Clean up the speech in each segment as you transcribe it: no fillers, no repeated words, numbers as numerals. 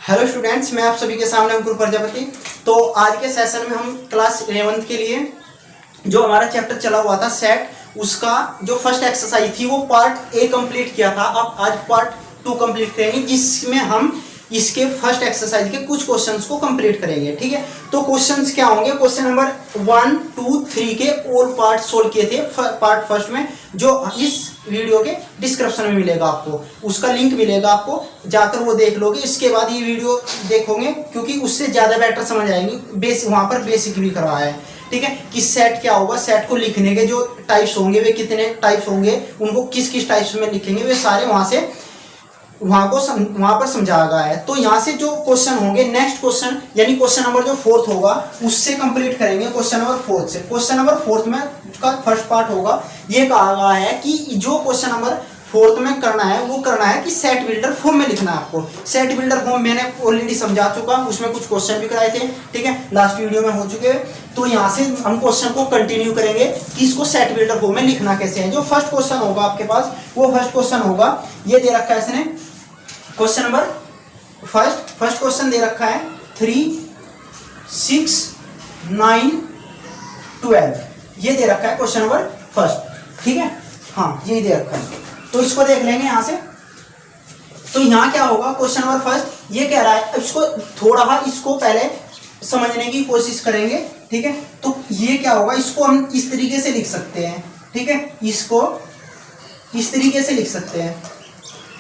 Hello students, मैं आप सभी के सामने अंकुर प्रजापति। तो आज के सेशन में हम क्लास 11th के लिए जो हमारा चैप्टर चला हुआ था सेट, उसका जो फर्स्ट एक्सरसाइज थी वो पार्ट ए कंप्लीट किया था। अब आज पार्ट 2 कंप्लीट करेंगे, जिसमें हम इसके फर्स्ट एक्सरसाइज के कुछ क्वेश्चंस को कंप्लीट करेंगे। ठीक है, तो क्वेश्चंस क्या होंगे? क्वेश्चन नंबर 1, 2, 3 के ऑल पार्ट सोल्व किए थे पार्ट फर्स्ट में, जो इस वीडियो के डिस्क्रिप्शन में मिलेगा आपको, उसका लिंक मिलेगा आपको, जाकर वो देख लोगे। इसके बाद ये वीडियो देखोगे क्योंकि उससे ज़्यादा बेटर समझ आएंगी। वहाँ पर बेसिक भी करवाया है। ठीक है, कि सेट क्या होगा, सेट को लिखने के जो टाइप्स होंगे, वे कितने टाइप्स होंगे, उनको किस किस टाइप्स में लिखेंगे, वे सारे वहाँ पर समझाया गया है। तो यहाँ से जो क्वेश्चन होंगे, नेक्स्ट क्वेश्चन यानी क्वेश्चन नंबर जो 4th होगा उससे कंप्लीट करेंगे। क्वेश्चन नंबर 4 से, क्वेश्चन नंबर 4 में का फर्स्ट पार्ट होगा। ये कहा गया है कि जो क्वेश्चन नंबर 4 में करना है वो करना है कि सेट बिल्डर फॉर्म में लिखना है आपको। सेट बिल्डर फॉर्म मैंने ऑलरेडी समझा चुका, उसमें कुछ क्वेश्चन भी कराए थे। ठीक है, लास्ट वीडियो में हो चुके हैं। तो यहाँ से हम क्वेश्चन को कंटिन्यू करेंगे कि इसको सेट बिल्डर फॉर्म में लिखना कैसे है। जो फर्स्ट क्वेश्चन होगा आपके पास, वो फर्स्ट क्वेश्चन होगा, ये दे रखा है इसने क्वेश्चन नंबर फर्स्ट क्वेश्चन दे रखा है 3, 6, 9, 12, ये दे रखा है क्वेश्चन नंबर फर्स्ट। ठीक है, हाँ ये दे रखा है, तो इसको देख लेंगे यहां से। तो यहां क्या होगा, क्वेश्चन नंबर फर्स्ट ये कह रहा है, इसको थोड़ा इसको पहले समझने की कोशिश करेंगे। ठीक है, तो ये क्या होगा, इसको हम इस तरीके से लिख सकते हैं। ठीक है, इसको इस तरीके से लिख सकते हैं।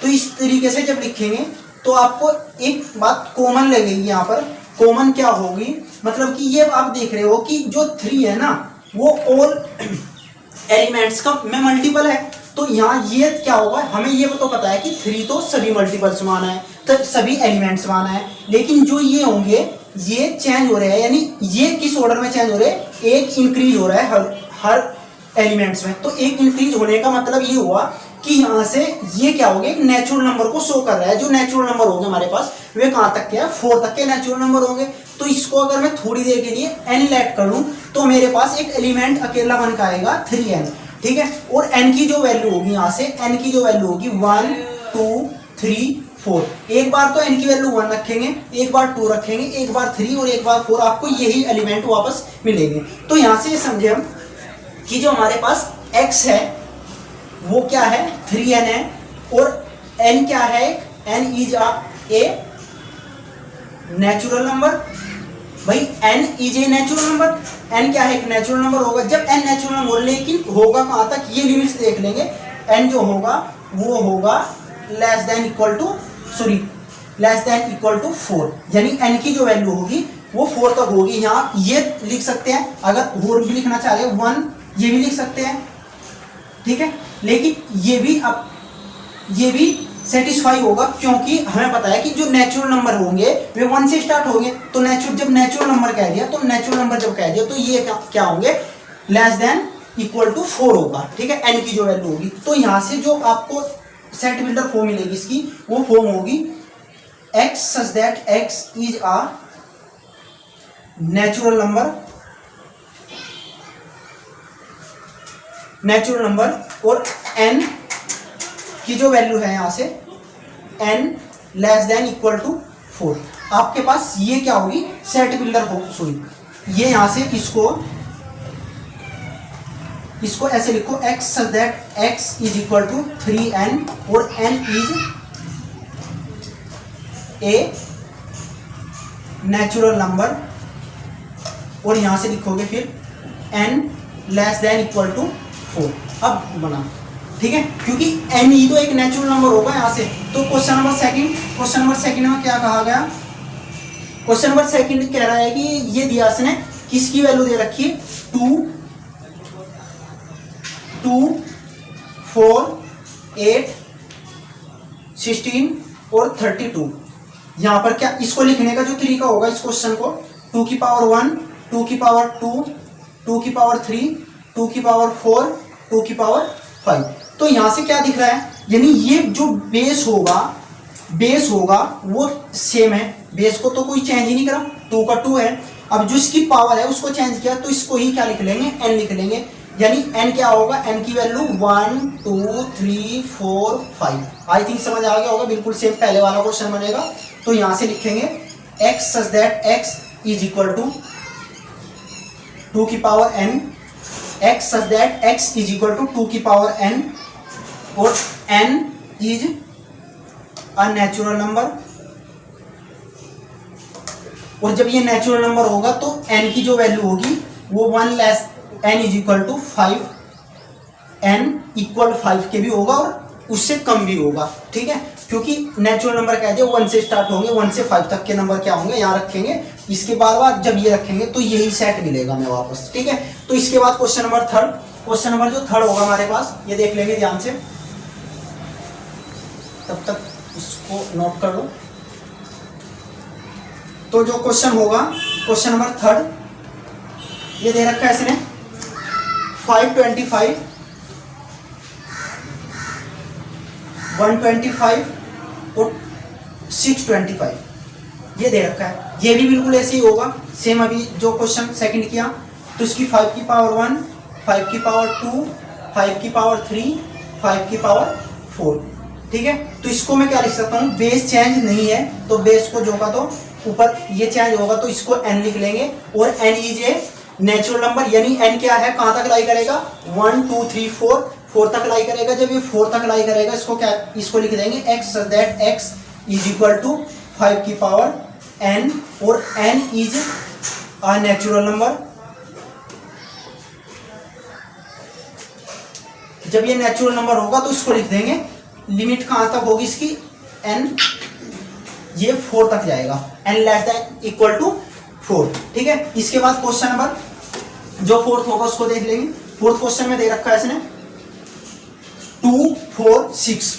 तो इस तरीके से जब लिखेंगे तो आपको एक बात कॉमन लगेगी। यहाँ पर कॉमन क्या होगी, मतलब कि ये आप देख रहे हो कि जो 3 है ना, वो ऑल एलिमेंट्स का में मल्टीपल है। तो यहाँ ये क्या होगा, हमें ये तो पता है कि 3 तो सभी मल्टीपल्स माना है, तो सभी एलिमेंट्स माना है। लेकिन जो ये होंगे ये चेंज हो रहे हैं, यानी ये किस ऑर्डर में चेंज हो रहे हैं, एक इंक्रीज हो रहा है हर एलिमेंट्स में। तो एक इंक्रीज होने का मतलब ये हुआ कि यहाँ से ये क्या हो गया, एक नेचुरल नंबर को शो कर रहा है। जो नेचुरल नंबर होंगे हमारे पास, वे कहाँ तक के हैं, 4 तक के नेचुरल नंबर होंगे। तो इसको अगर मैं थोड़ी देर के लिए n लेट कर लूँ तो मेरे पास एक एलिमेंट अकेला बन का आएगा 3n। ठीक है, और n की जो वैल्यू होगी, यहाँ से n की जो वैल्यू होगी 1, 2, 3, 4। एक बार तो n की वैल्यू 1 रखेंगे, एक बार 2 रखेंगे, एक बार 3 और एक बार 4, आपको यही एलिमेंट वापस मिलेंगे। तो यहाँ से ये समझे हम कि जो हमारे पास x है वो क्या है, 3n है, और n क्या है, n is a natural number. भाई n is a natural number, n क्या है, एक नेचुरल नंबर होगा। जब n नेचुरल नंबर, लेकिन होगा कहाँ तक, ये लिमिट्स देख लेंगे। n जो होगा वो होगा लेस देन इक्वल टू 4, यानी n की जो वैल्यू होगी वो 4 तक होगी। यहाँ ये लिख सकते हैं, अगर और भी लिखना चाहे 1 ये भी लिख सकते हैं। ठीक है, लेकिन ये भी सेटिस्फाई होगा, क्योंकि हमें पता है कि जो नेचुरल नंबर होंगे वे 1 से स्टार्ट होंगे। तो जब नेचुरल नंबर कह दिया, तो नेचुरल नंबर जब कह दिया तो ये क्या होंगे, लेस देन इक्वल टू 4 होगा। ठीक है, n की जो वैल्यू होगी। तो यहाँ से जो आपको सेट बिल्डर फॉर्म मिलेगी इसकी, वो फॉर्म होगी x such that x is a natural number, और n की जो वैल्यू है यहाँ से n less than equal to 4। आपके पास ये क्या होगी, सेट बिल्डर हो, सॉरी ये यहाँ से इसको ऐसे लिखो, x such that x is equal to 3n और n is a natural number, और यहाँ से लिखोगे फिर n less than equal to 4। अब बना, ठीक है, क्योंकि n ही तो एक नेचुरल नंबर होगा यहाँ से। तो क्वेश्चन नंबर सेकंड में क्या कहा गया, क्वेश्चन नंबर सेकंड कह रहा है कि ये दिया इसने, किसकी वैल्यू दे रखी है, 2, 4, 8, 16 और 32। यहाँ पर क्या, इसको लिखने का जो तरीका होगा, इस क्वेश्चन को 2 की पावर 1, 2 की पावर 2, 2 की पावर 3, 2 की पावर 4, 2 की पावर 5। तो यहाँ से क्या दिख रहा है, यानी ये जो बेस होगा वो सेम है, बेस को तो कोई चेंज ही नहीं करा, 2 का 2 है। अब जो इसकी पावर है उसको चेंज किया, तो इसको ही क्या लिख लेंगे, n लिख लेंगे। यानी n क्या होगा, n की वैल्यू 1 2 3 4 5। आई थिंक समझ आ गया होगा, बिल्कुल सेम पहले वाला क्वेश्चन बनेगा। तो यहां से लिखेंगे x such that x is equal to 2 की power n, x such that x is equal to 2 की पावर n, और n is a natural number. और जब ये नेचुरल नंबर होगा तो n की जो वैल्यू होगी वो 1 less n is equal to 5, n equal 5 के भी होगा और उससे कम भी होगा, ठीक है। क्योंकि नेचुरल नंबर कह दिया 1 से स्टार्ट होंगे, 1 से 5 तक के नंबर क्या होंगे यहाँ रखेंगे, इसके बाद जब ये रखेंगे तो यही सेट मिलेगा हमें वापस, ठीक है। तो इसके बाद question number third, question number जो थर्ड होगा हमारे पास, ये देख लेंगे ध्यान से, तब तक इसको नोट कर लो। तो जो क्वेश्चन होगा क्वेश्चन नंबर थर्ड, ये दे रखा है इसने 525 125 और 625, ये दे रखा है। ये भी बिल्कुल ऐसे ही होगा सेम अभी जो क्वेश्चन सेकंड किया। तो इसकी 5 की पावर 1, 5 की पावर 2, 5 की पावर 3, 5 की पावर 4, ठीक है। तो इसको मैं क्या लिख सकता हूँ, बेस चेंज नहीं है तो बेस को जो का तो ऊपर ये चेंज होगा तो इसको n लिख लेंगे, और n is a natural number, यानी n क्या है, कहां तक लाई करेगा, 1 2 3 4 तक लाई करेगा। जब ये 4 तक लाई करेगा इसको लिख देंगे x such that x is equal to 5 की पावर n, और n is a natural number. जब ये नेचुरल नंबर होगा तो इसको लिख देंगे, लिमिट कहां तक होगी इसकी, n ये 4 तक जाएगा, n less than equal to 4, ठीक है। इसके बाद क्वेश्चन नंबर जो फोर्थ होगा उसको देख लेंगे। फोर्थ क्वेश्चन में दे रखा है इसने 2 4 6,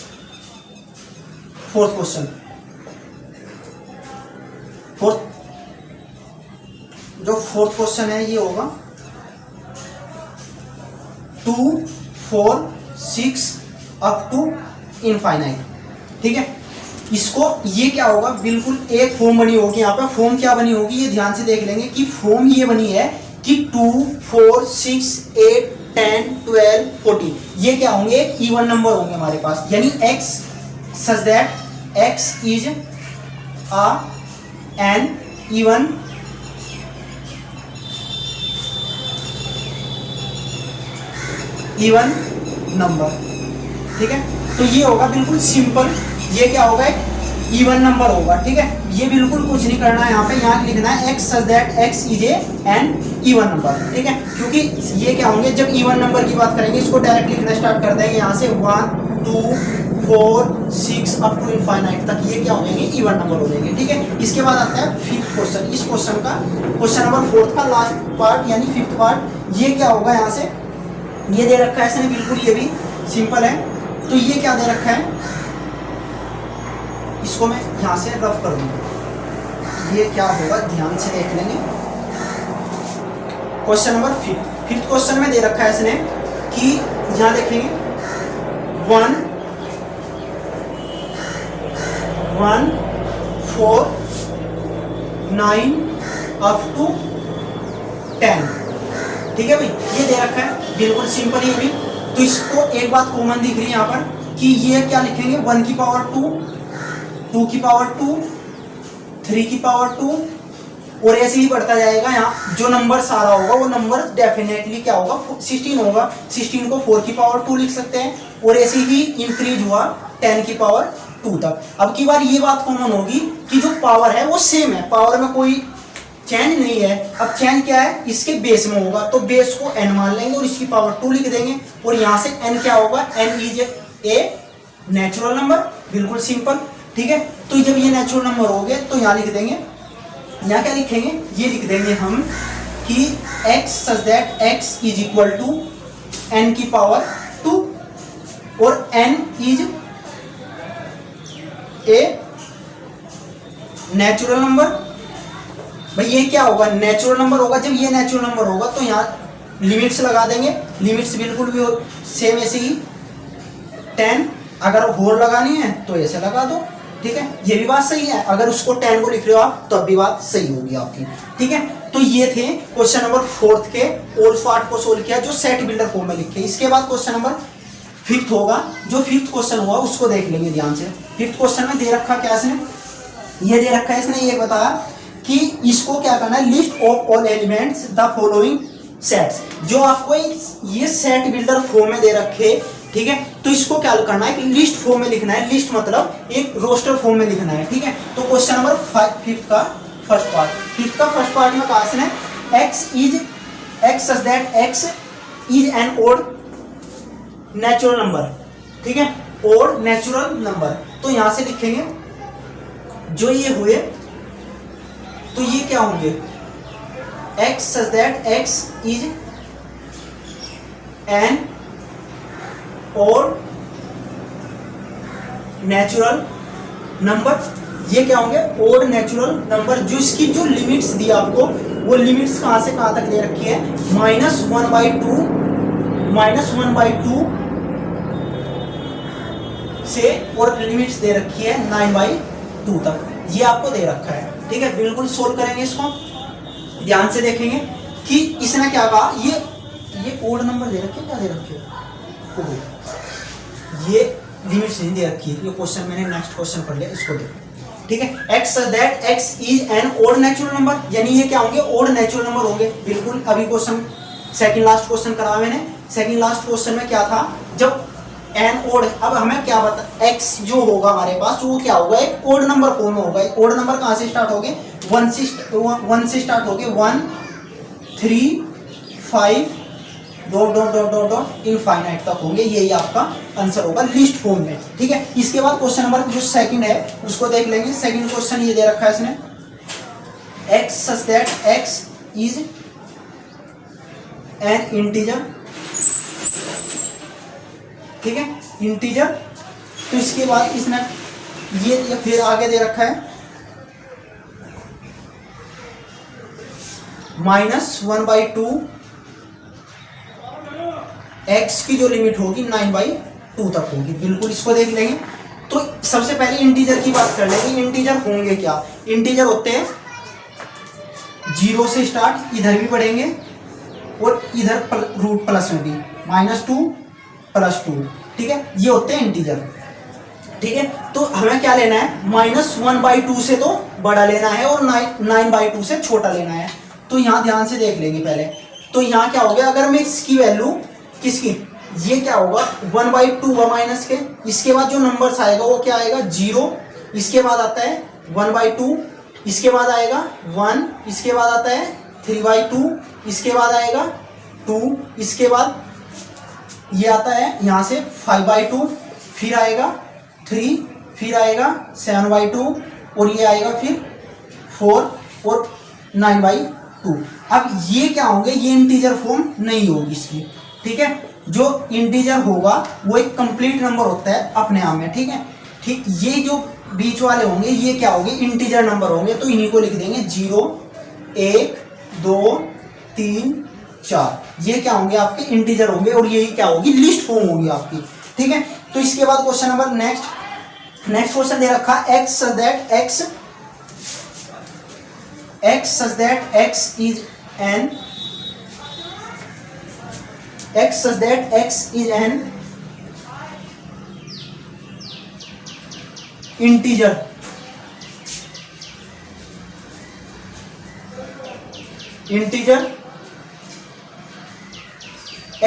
फोर्थ क्वेश्चन, जो फोर्थ क्वेश्चन है ये होगा 2 4 6 अप टू इनफाइनाइट, ठीक है। इसको ये क्या होगा, बिल्कुल एक फॉर्म बनी होगी यहाँ पे। फॉर्म क्या बनी होगी ये ध्यान से देख लेंगे कि फॉर्म ये बनी है कि 2 4 6 8 10 12 14, ये क्या होंगे, एक इवन नंबर होंगे हमारे पास, यानी x such that x is a an even number, ठीक है। तो ये होगा बिल्कुल सिंपल, ये क्या होगा, एक इवन नंबर होगा, ठीक है। ये बिल्कुल कुछ नहीं करना है यहाँ पे, यहाँ लिखना है x such that x is N even number, ठीक है। क्योंकि ये क्या होंगे, जब इवन नंबर की बात करेंगे इसको डायरेक्ट लिखना स्टार्ट कर देंगे यहाँ से 1 2 4 6 अप टू इनफाइनाइट तक, ये क्या हो जाएंगे, इवन नंबर हो जाएंगे, ठीक है। इसके बाद आता है फिफ्थ क्वेश्चन। इस क्वेश्चन का क्वेश्चन नंबर फोर्थ का लास्ट पार्ट यानी फिफ्थ पार्ट, ये क्या होगा, यहाँ से ये दे रखा है इसने, बिल्कुल ये भी सिंपल है। तो ये क्या दे रखा है, इसको मैं यहां से रफ कर दूंगा, ये क्या होगा ध्यान से देख लेंगे। क्वेश्चन नंबर फिफ्थ क्वेश्चन में दे रखा है इसने कि यहां देखेंगे 1 1 4 9 अप टू 10, ठीक है भाई, ये दे रखा है बिल्कुल सिंपल ये भी। तो इसको एक बात कॉमन दिख रही है यहाँ पर कि ये क्या लिखेंगे, 1 की पावर 2, 2 की पावर 2, 3 की पावर 2, और ऐसे ही बढ़ता जाएगा। यहाँ जो नंबर सारा होगा वो नंबर डेफिनेटली क्या होगा, 16 होगा। 16 को 4 की पावर 2 लिख सकते हैं, और ऐसे ही इंक्रीज हुआ 10 की पावर 2 तक। अब की बार ये बात कॉमन होगी कि जो पावर है वो सेम है, पावर में कोई चेंज नहीं है। अब चेंज क्या है, इसके बेस में होगा, तो बेस को n मान लेंगे और इसकी पावर 2 लिख देंगे, और यहाँ से n क्या होगा, n is a natural number, बिल्कुल सिंपल, ठीक है। तो जब ये नेचुरल नंबर हो गए तो यहाँ लिख देंगे, यहाँ क्या लिखेंगे, ये लिख देंगे हम कि x such that x is equal to n की पावर 2, और n is a natural number. भाई ये क्या होगा, नेचुरल नंबर होगा। जब ये नेचुरल नंबर होगा तो यहाँ लिमिट्स लगा देंगे, लिमिट्स बिल्कुल भी सेम ऐसे ही 10, अगर होर लगानी है तो ऐसे लगा दो, ठीक है। ये भी बात सही है, अगर उसको 10 को लिख रहे हो आप तो अब भी बात सही होगी आपकी, ठीक है। तो ये थे क्वेश्चन नंबर 4 के ऑल पार्ट को सोल्व किया जो सेट बिल्डर फॉर्म में लिखे। इसके बाद क्वेश्चन नंबर 5 होगा, जो 5th क्वेश्चन हुआ उसको देख लेंगे ध्यान से। 5th क्वेश्चन में दे रखा क्या इसने, ये दे रखा है इसने ये बताया कि इसको क्या करना है, list of all elements the following sets. जो आपको ये सेट बिल्डर फॉर्म में दे रखे, ठीक है, तो इसको क्या करना है कि लिस्ट फॉर्म में लिखना है। लिस्ट मतलब एक रोस्टर फॉर्म में लिखना है, ठीक है। तो क्वेश्चन नंबर 5 का फर्स्ट पार्ट, 5th का फर्स्ट पार्ट में कहा इसने x such that x is an odd natural number, ठीक है, ओड नेचुरल नंबर। तो यहां से लिखेंगे जो ये हुए तो ये क्या होंगे, x such that x is N और नेचुरल नंबर। ये क्या होंगे, ओड नेचुरल नंबर। जो इसकी जो लिमिट्स दी आपको, वो लिमिट्स कहां से कहां तक दे रखी है, -1/2 से, और लिमिट्स दे रखी है 9/2 तक। ये आपको दे रखा है, ठीक है। बिल्कुल सोल्व करेंगे इसको, ध्यान से देखेंगे कि इसने क्या कहा। ये ओड नंबर दे रखे, क्या दे रखे, ये लिमिट्स नहीं दे रखी है। ये क्वेश्चन मैंने नेक्स्ट क्वेश्चन पढ़ लिया, इसको देखो, ठीक है। x that x is an odd natural number, यानी ये क्या होंगे, ओड नेचुरल नंबर होंगे। बिल्कुल अभी क्वेश्चन सेकंड लास्ट क्वेश्चन करा मैंने। सेकंड लास्ट क्वेश्चन में क्या था, जब एन ओड, अब हमें क्या बता, x जो होगा हमारे पास वो क्या होगा, एक ओड नंबर फॉर्म में होगा। ओड नंबर कहां से स्टार्ट होंगे, 1 से स्टार्ट होंगे, 1 3 5 dot dot dot dot dot infinite तक होंगे। यही आपका आंसर होगा लिस्ट फॉर्म में, ठीक है। इसके बाद क्वेश्चन नंबर जो सेकंड है उसको देख लेंगे। सेकंड क्वेश्चन ये दे रखा है इसने, x such that x is N integer, ठीक है, इंटीजर। तो इसके बाद इसने ये फिर आगे दे रखा है -1/2 x की जो लिमिट होगी 9/2 तक होगी। बिल्कुल इसको देख लेंगे। तो सबसे पहले इंटीजर की बात कर लेंगे। इंटीजर होंगे क्या, इंटीजर होते हैं 0 से स्टार्ट, इधर भी बढ़ेंगे और इधर रूट प्लस में भी, -2 + 2, ठीक है, ये होते हैं इंटीजर, ठीक है। तो हमें क्या लेना है, -1/2 से तो बड़ा लेना है और 9/2 से छोटा लेना है। तो यहाँ ध्यान से देख लेंगे पहले। तो यहाँ क्या हो गया, अगर मैं इसकी वैल्यू, किसकी, ये क्या होगा 1/2 हुआ माइनस के, इसके बाद जो नंबर्स आएगा वो क्या आएगा 0, इसके बाद आता है 1/2, इसके बाद आएगा 1, इसके बाद आता है 3/2, इसके बाद आएगा 2, इसके बाद ये आता है यहाँ से 5/2, फिर आएगा 3, फिर आएगा 7/2 और ये आएगा फिर 4 और 9/2। अब ये क्या होंगे, ये इंटीजर फॉर्म नहीं होगी इसकी, ठीक है। जो इंटीजर होगा वो एक कंप्लीट नंबर होता है अपने आप में, ठीक है, ठीक। ये जो बीच वाले होंगे ये क्या होंगे, इंटीजर नंबर होंगे। तो इन्हीं को लिख देंगे 0 1 2 3 4, ये क्या होंगे आपके इंटीजर होंगे और यही क्या होगी, लिस्ट फॉर्म होगी आपकी, ठीक है। तो इसके बाद क्वेश्चन नंबर नेक्स्ट क्वेश्चन दे रखा x such that x is an integer, h² <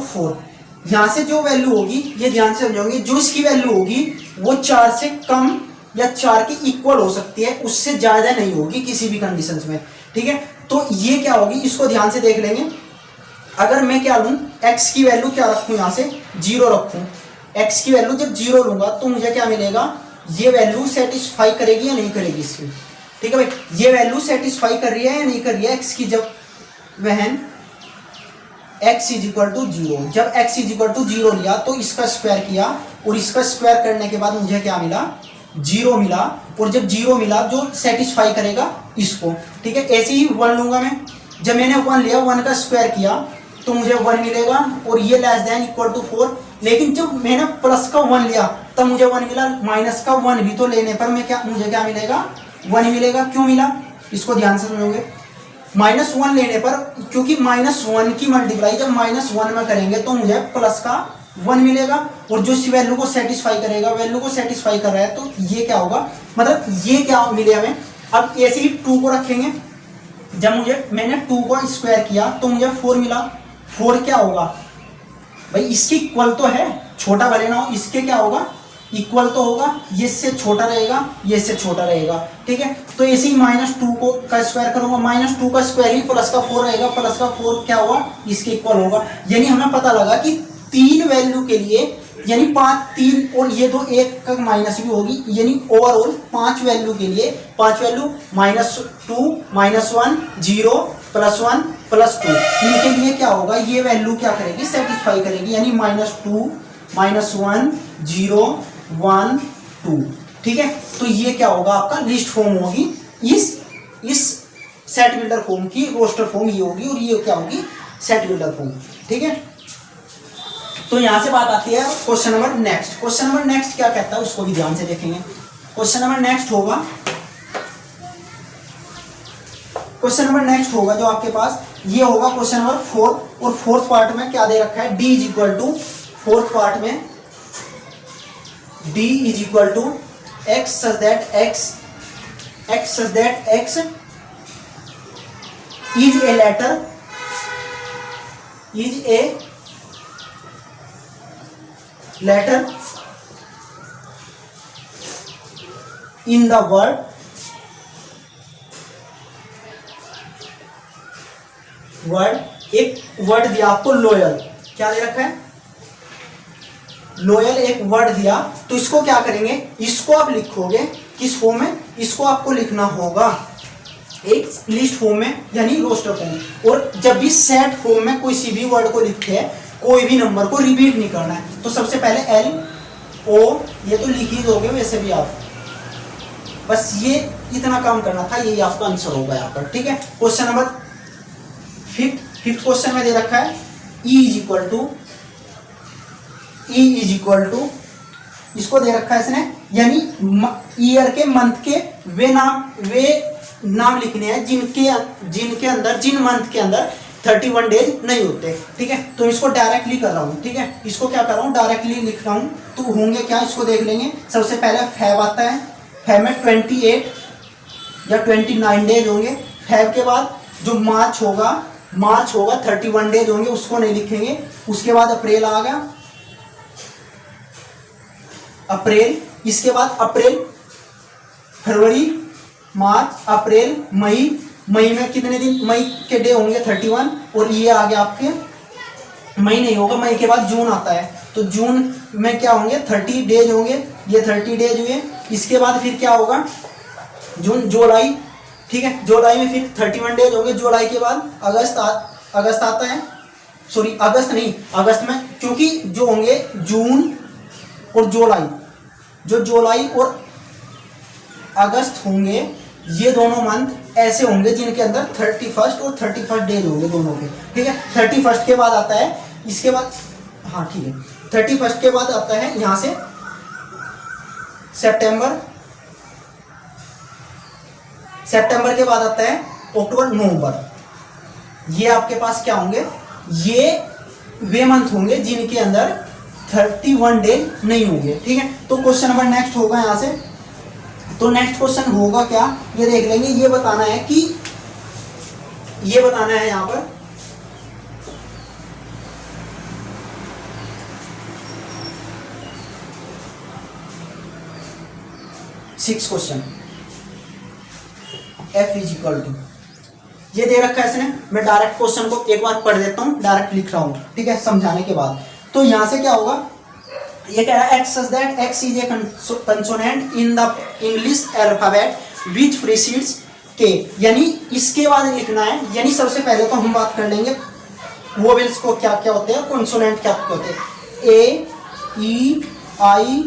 4। यहां से जो वैल्यू होगी, ये ध्यान से समझोगे, जो इसकी वैल्यू होगी वो 4 से कम या 4 के इक्वल हो सकती है, उससे ज्यादा नहीं होगी किसी भी कंडीशंस में, ठीक है। तो ये क्या होगी, इसको ध्यान से देख लेंगे। अगर मैं क्या लूं, x की वैल्यू क्या रखूं, यहां से 0 रखूं, x की वैल्यू जब 0 लूंगा तो मुझे क्या मिलेगा, ये वैल्यू सेटिस्फाई करेगी या नहीं करेगी इसकी, ठीक है भाई। ये वैल्यू सेटिस्फाई कर रही है या नहीं कर रही है x की, जब वहन x = 0, जब x = 0 लिया तो इसका स्क्वायर किया और इसका स्क्वायर करने के बाद मुझे क्या मिला, 0 मिला। और जब 0 मिला जो सेटिस्फाई करेगा इसको, ठीक है। ऐसे ही 1 लूंगा मैं, जब मैंने 1 लिया, 1 का स्क्वायर किया तो मुझे 1 मिलेगा और ये < 4। लेकिन जब मैंने प्लस का 1 लिया तब मुझे 1 मिला, माइनस का 1 भी तो लेने पर मुझे क्या मिलेगा 1 मिलेगा। क्यों मिला, इसको ध्यान से समझोगे। -1 लेने पर, क्योंकि -1 की मल्टीप्लाई जब -1 में करेंगे तो मुझे प्लस का 1 मिलेगा, और जो इस वैल्यू को सेटिस्फाई करेगा, वैल्यू को सेटिस्फाई कर रहा है, तो ये क्या होगा, मतलब ये क्या मिले हमें। अब ऐसे ही 2 को रखेंगे, जब मैंने 2 को स्क्वायर किया तो मुझे 4 मिला। 4 क्या होगा भाई, इसके इक्वल तो है, छोटा भले ना हो, इसके क्या होगा, इक्वल तो होगा, ये इससे छोटा रहेगा, ये इससे छोटा रहेगा, ठीक है। तो ऐसे ही -2 को का स्क्वायर करूंगा, -2 का स्क्वायर ही प्लस का 4 रहेगा, प्लस का 4 क्या होगा, इसके इक्वल होगा। यानी हमें पता लगा कि 3 वैल्यू के लिए, यानी 5 3 और ये 2 1 का माइनस भी होगी, यानी ओवरऑल 5 वैल्यू के लिए 5 वैल्यू -2 -1 0 +1 +2 इनके लिए क्या होगा, ये वैल्यू क्या करेगी, सेटिस्फाई करेगी, यानी -2 -1 0 1 2, ठीक है। तो ये क्या होगा, आपका लिस्ट फॉर्म होगी इस सेट बिल्डर फॉर्म की, रोस्टर फॉर्म ये होगी, और ये क्या होगी, सेट बिल्डर फॉर्म, ठीक है। तो यहां से बात आती है question number next. Question number next क्या कहता है, उसको भी ध्यान से देखेंगे। क्वेश्चन नंबर नेक्स्ट होगा जो आपके पास ये होगा क्वेश्चन नंबर 4, और फोर्थ पार्ट में क्या दे रखा है, d = फोर्थ पार्ट में d = x such that x is a letter in the word एक वर्ड दिया आपको लॉयल, क्या दे रखा है, लॉयल एक वर्ड दिया, तो इसको क्या करेंगे, इसको आप लिखोगे किस फॉर्म में, इसको आपको लिखना होगा एक लिस्ट फॉर्म में, यानी रोस्टर फॉर्म। और जब भी सेट फॉर्म में कोई सी भी वर्ड को लिखते हैं, कोई भी नंबर को रिपीट नहीं करना है, तो सबसे पहले L O ये तो लिख ही दोगे वैसे भी आप, बस ये इतना काम करना था, यही आपका आंसर होगा यहाँ पर, ठीक है। क्वेश्चन नंबर फिफ्थ क्वेश्चन में दे रखा है E = इसको दे रखा है इसने, यानी ईयर के मंथ के वे नाम लिखने हैं जिन मंथ के अंदर 31 डेज नहीं होते, ठीक है। तो इसको डायरेक्टली कर रहा हूँ, ठीक है, इसको क्या कर रहा हूँ, डायरेक्टली लिख रहा हूँ। तो होंगे क्या, इसको देख लेंगे। सबसे पहले फेब आता है, फेब में 28 या 29 डेज होंगे। फेब के बाद जो मार्च होगा 31 डेज होंगे, उसको नहीं लिखेंगे। उसके बाद अप्रैल आ गया, अप्रैल, इसके बाद अप्रैल, फरवरी, मार्च, अप्रैल, मई में कितने दिन, मई के डे होंगे 31, और ये आ गया आपके, मई नहीं होगा, मई के बाद जून आता है, तो जून में क्या होंगे 30 डेज होंगे, ये 30 डेज हुए। इसके बाद फिर क्या होगा, जुलाई, ठीक है, जुलाई में फिर 31 डेज होंगे। जुलाई के बाद अगस्त आता है, सॉरी अगस्त नहीं, अगस्त में क्योंकि जो होंगे जून और जुलाई और अगस्त होंगे, ये दोनों मंथ ऐसे होंगे जिनके अंदर 31 और 31 डेज होंगे दोनों के, ठीक है। 31 के बाद आता है, इसके बाद, हाँ ठीक है, 31 के बाद आता है यहाँ से सितंबर के बाद आता है अक्टूबर, नवंबर। ये आपके पास क्या होंगे, ये वे मंथ होंगे जिनके अंदर 31 डेज नहीं होंगे, ठीक है। तो क्वेश्चन नंबर नेक्स्ट होगा यहाँ से। तो नेक्स्ट क्वेश्चन होगा क्या, ये देख लेंगे। ये बताना है यहाँ पर सिक्स क्वेश्चन, F = ये दे रखा है इसने। मैं डायरेक्ट क्वेश्चन को एक बार पढ़ देता हूँ, डायरेक्ट लिख रहा हूँ, ठीक है, समझाने के बाद। तो यहां से क्या होगा, ये कह रहा है x such that x is a consonant in the English alphabet which precedes k, यानी इसके बाद लिखना है। यानी सबसे पहले तो हम बात कर लेंगे वोवेल्स को क्या क्या होते हैं, कॉन्सोनेंट क्या होते हैं, A E I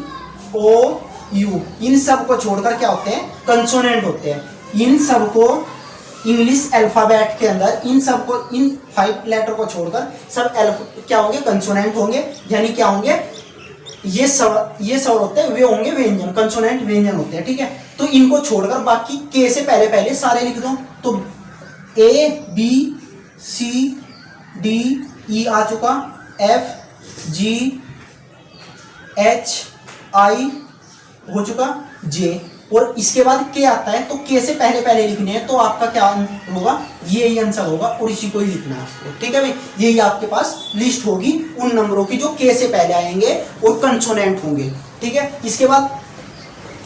O U, इन सब को छोड़कर क्या होते हैं, कंसोनेंट होते हैं। इन सब को इंग्लिश अल्फाबेट के अंदर, इन 5 लेटर को छोड़कर सब क्या होंगे, कंसोनेंट होंगे। यानी क्या होंगे, ये स्वर होते हैं, वे होंगे व्यंजन, कंसोनेंट व्यंजन होते हैं, ठीक है। तो इनको छोड़कर बाकी के से पहले सारे लिख दो। तो A B C D E आ चुका, एफ जी एच आई हो चुका, जे, और इसके बाद के आता है, तो के से पहले लिखने हैं, तो आपका क्या होगा, ये ही आंसर होगा और इसी को ही लिखना है आपको, ठीक है भाई। यही आपके पास लिस्ट होगी उन नंबरों की जो के से पहले आएंगे और कंसोनेंट होंगे, ठीक है। इसके बाद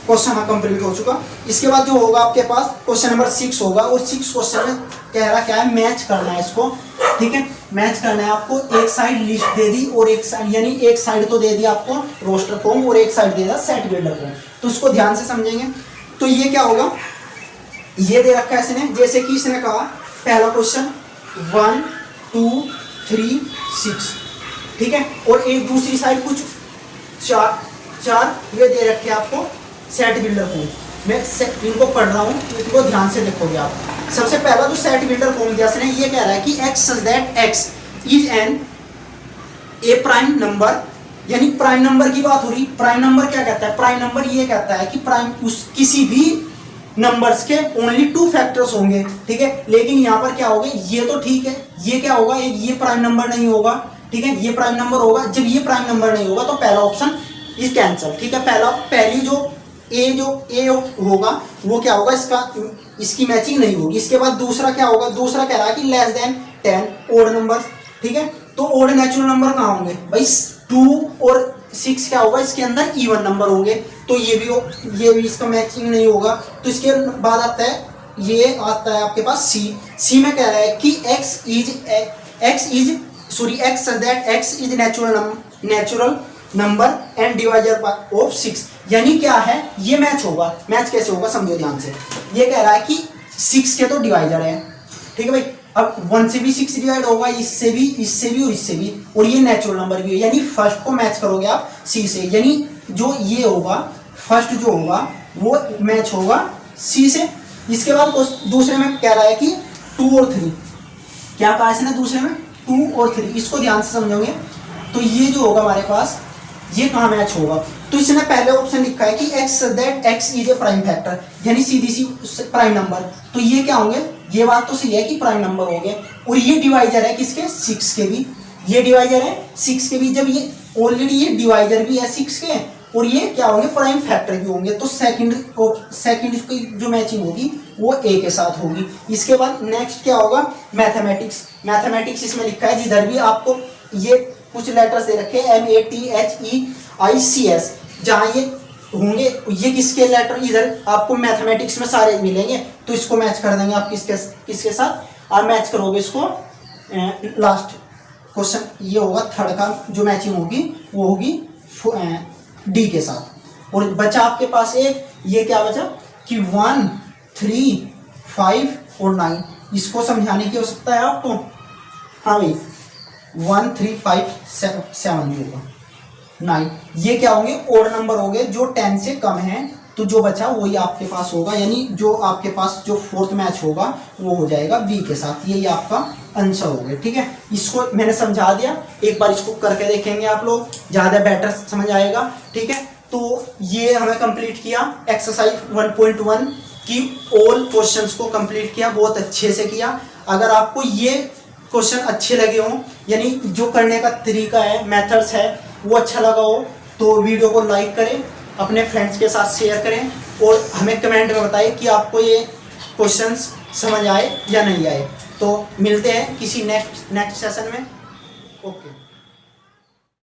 क्वेश्चन कंप्लीट हो चुका। इसके बाद जो होगा आपके पास क्वेश्चन नंबर 6 होगा, और 6 क्वेश्चन में कह रहा क्या है, मैच करना है इसको, ठीक है। मैच करना है आपको, एक साइड लिस्ट दे दी और एक साइड, यानी एक साइड तो दे दी आपको रोस्टर फॉर्म और एक साइड दे दिया सेट बिल्डर फॉर्म। तो इसको ध्यान से समझेंगे। तो ये क्या होगा, ये दे रखा है इसने, जैसे कि इसने कहा पहला क्वेश्चन 1 2 3 6, ठीक है, और एक दूसरी साइड कुछ चार ये दे रखे आपको सेट बिल्डर फॉर्म। मैं इनको पढ़ रहा हूँ, इनको ध्यान से देखोगे आप। सबसे पहला जो सेट बिल्डर फॉर्म दिया इसने, ये कह रहा है कि x such that x is an a prime number, यानी प्राइम नंबर की बात हो रही। प्राइम नंबर क्या कहता है, प्राइम नंबर ये कहता है कि प्राइम उस किसी भी नंबर्स के ओनली 2 फैक्टर्स होंगे, ठीक है। लेकिन यहाँ पर क्या होगा, ये तो ठीक है, ये क्या होगा, ये प्राइम नंबर नहीं होगा, ठीक है, ये प्राइम नंबर होगा। जब ये प्राइम नंबर नहीं होगा तो पहला ऑप्शन इज कैंसल, ठीक है। पहली जो ए होगा वो क्या होगा, इसकी मैचिंग नहीं होगी। इसके बाद दूसरा क्या होगा, दूसरा कह रहा है कि लेस देन 10 ओड नंबर, ठीक है। तो ओड नेचुरल नंबर कहाँ होंगे भाई, 2 और 6 क्या होगा, इसके अंदर इवन नंबर होंगे, तो ये भी इसका मैचिंग नहीं होगा। तो इसके बाद आता है, ये आता है आपके पास सी में कह रहा है कि x is natural number and divisor of 6, यानी क्या है, ये मैच होगा। मैच कैसे होगा समझो ध्यान से। ये कह रहा है कि 6 के तो डिवाइजर है, ठीक है भाई। अब 1 से भी 6 डिवाइड होगा, इससे भी और इससे भी, और ये नेचुरल नंबर भी है, यानी फर्स्ट को मैच करोगे आप सी से, यानी जो ये होगा फर्स्ट जो होगा वो मैच होगा सी से। इसके बाद दूसरे में कह रहा है कि 2 और 3, क्या कहा इसने दूसरे में, 2 और 3, इसको ध्यान से समझोगे। तो ये जो होगा हमारे पास, ये कहाँ मैच होगा, तो इसने पहले ऑप्शन लिखा है कि x is a prime factor, यानी सीधी सी प्राइम नंबर। तो ये क्या होंगे, ये बात तो सही है कि प्राइम नंबर हो गए, और ये डिवाइजर है किसके, 6 के भी, ये डिवाइजर है 6 के भी। जब ये ऑलरेडी ये डिवाइजर भी है 6 के, और ये क्या होंगे, प्राइम फैक्टर भी होंगे, तो सेकंड की जो मैचिंग होगी वो ए के साथ होगी। इसके बाद नेक्स्ट क्या होगा, मैथमेटिक्स इसमें लिखा है, जिधर भी आपको ये कुछ लेटर्स दे रखे हैं MATHEICS, जहाँ ये होंगे, ये किसके लेटर, इधर आपको मैथमेटिक्स में सारे मिलेंगे, तो इसको मैच कर देंगे आप किसके साथ, आप मैच करोगे इसको। लास्ट क्वेश्चन ये होगा, थर्ड का जो मैचिंग होगी वो होगी डी के साथ। और बचा आपके पास एक, ये क्या बचा कि 1 3 5 और 9, इसको समझाने की आवश्यकता है आपको। हाँ भाई, 1 3 5 7 भी होगा, 9, ये क्या होंगे, ओड नंबर होंगे जो 10 से कम है। तो जो बचा वही आपके पास होगा, यानी जो आपके पास जो फोर्थ मैच होगा वो हो जाएगा बी के साथ। यही आपका आंसर हो गया, ठीक है। इसको मैंने समझा दिया, एक बार इसको करके देखेंगे आप लोग, ज़्यादा बेटर समझ आएगा, ठीक है। तो ये हमें कंप्लीट किया एक्सरसाइज 1.1 की ऑल क्वेश्चंस को कंप्लीट किया, बहुत अच्छे से किया। अगर आपको ये क्वेश्चन अच्छे लगे हों, यानी जो करने का तरीका है, मेथड्स है, वो अच्छा लगा हो, तो वीडियो को लाइक करें, अपने फ्रेंड्स के साथ शेयर करें, और हमें कमेंट में बताएं कि आपको ये क्वेश्चंस समझ आए या नहीं आए। तो मिलते हैं किसी नेक्स्ट सेशन में। ओके।